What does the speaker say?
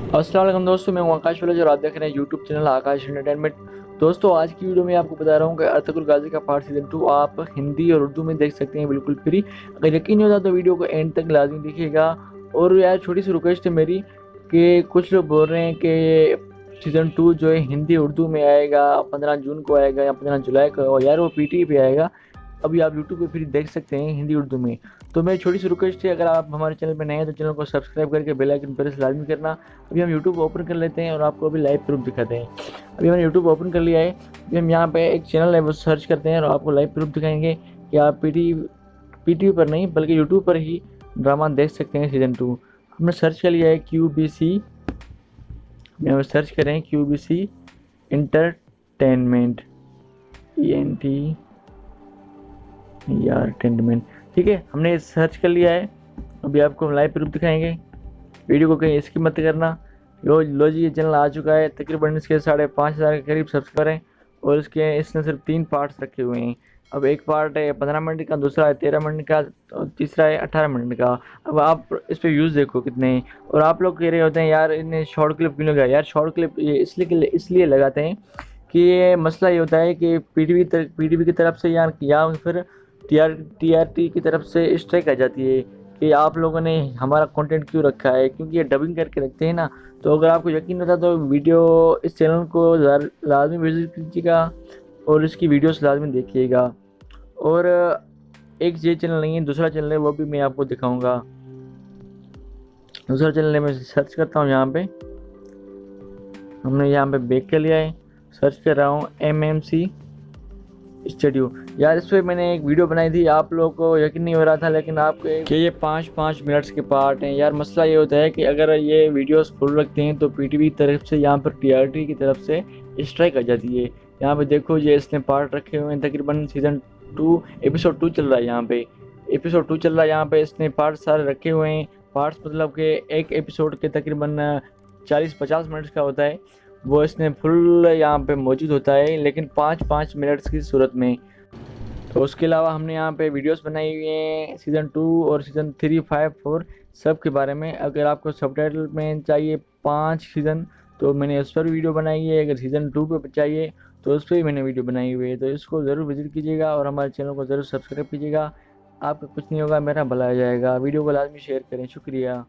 अस्सलाम वालेकुम दोस्तों, मैं हूं आकाश वाले, जो आप देख रहे हैं यूट्यूब चैनल आकाश एंटरटेनमेंट। दोस्तों, आज की वीडियो में आपको बता रहा हूं कि अर्तुगरुल गाजी का पार्ट सीजन 2 आप हिंदी और उर्दू में देख सकते हैं बिल्कुल फ्री। अगर यकीन नहीं होता तो वीडियो को एंड तक लाजमी देखिएगा। और यार, छोटी सी रिक्वेस्ट है मेरी कि कुछ लोग बोल रहे हैं कि सीजन 2 जो है हिंदी उर्दू में आएगा, 15 जून को आएगा या 15 जुलाई को। और यार, वो पीटी पे आएगा। अभी आप यूट्यूब पे फ्री देख सकते हैं हिंदी उर्दू में। तो मेरी छोटी सी रिक्वेस्ट है, अगर आप हमारे चैनल पर नए हैं तो चैनल को सब्सक्राइब करके बेल आइकन प्रेस लाजमी करना। अभी हम यूट्यूब ओपन कर लेते हैं और आपको अभी लाइव प्रूफ दिखाते हैं। अभी हमने यूट्यूब ओपन कर लिया है। अभी हम यहाँ पे एक चैनल है वो सर्च करते हैं और आपको लाइव प्रूफ दिखाएंगे कि आप पीटीवी पर नहीं बल्कि यूट्यूब पर ही ड्रामा देख सकते हैं सीजन 2। हमने सर्च कर लिया है QBC। यहाँ सर्च करें QBC इंटरटेनमेंट, ENT यार एंटरटेनमेंट। ठीक है, हमने सर्च कर लिया है। अभी आपको हम लाइव प्रूफ दिखाएंगे। वीडियो को कहीं स्किप मत करना। लो जी, ये चैनल आ चुका है। तकरीबन इसके 5,500 के करीब सब्सक्राइबर हैं और इसने सिर्फ 3 पार्ट्स रखे हुए हैं। अब एक पार्ट है 15 मिनट का, दूसरा है 13 मिनट का और तीसरा है 18 मिनट का। अब आप इस पर व्यूज़ देखो कितने हैं। और आप लोग कह रहे होते हैं यार इन्हें शॉर्ट क्लिप क्यों लगाया। यार, शॉर्ट क्लिप ये इसलिए लगाते हैं कि ये मसला ये होता है कि पीटीवी की तरफ से या फिर टीआरटी की तरफ से स्ट्राइक आ जाती है कि आप लोगों ने हमारा कंटेंट क्यों रखा है, क्योंकि ये डबिंग करके रखते हैं ना। तो अगर आपको यकीन होता तो वीडियो इस चैनल को लाजमी विजिट कीजिएगा और इसकी वीडियोस लाजमी देखिएगा। और एक ये चैनल नहीं है, दूसरा चैनल है, वो भी मैं आपको दिखाऊंगा। दूसरा चैनल है, मैं सर्च करता हूँ यहाँ पे। हमने यहाँ पे बैक कर लिया है। सर्च कर रहा हूँ MMC स्टूडियो। यार, इस पर मैंने एक वीडियो बनाई थी, आप लोगों को यकीन नहीं हो रहा था, लेकिन आपके कि ये 5-5 मिनट्स के पार्ट हैं। यार, मसला ये होता है कि अगर ये वीडियोस फुल रखते हैं तो पीटीवी की तरफ से यहाँ पर टीआरटी की तरफ से स्ट्राइक आ जाती है। यहाँ पे देखो, ये इसने पार्ट रखे हुए हैं। तकरीबन सीजन 2 एपिसोड 2 चल रहा है। यहाँ पे एपिसोड 2 चल रहा है। यहाँ पे इसने पार्ट सारे रखे हुए हैं। पार्ट्स मतलब कि एक एपिसोड के तकरीबन 40-50 मिनट्स का होता है। वो इसने फुल यहाँ पे मौजूद होता है, लेकिन 5-5 मिनट्स की सूरत में। तो उसके अलावा हमने यहाँ पे वीडियोस बनाई हुई हैं सीज़न 2 और सीज़न 3, 5, 4 सब के बारे में। अगर आपको सबटाइटल में चाहिए 5 सीज़न तो मैंने उस पर वीडियो बनाई है। अगर सीज़न 2 पे चाहिए तो उस पर भी मैंने वीडियो बनाई हुई है। तो इसको ज़रूर विजिट कीजिएगा और हमारे चैनल को ज़रूर सब्सक्राइब कीजिएगा। आपका कुछ नहीं होगा, मेरा भला हो जाएगा। वीडियो को लाजमी शेयर करें। शुक्रिया।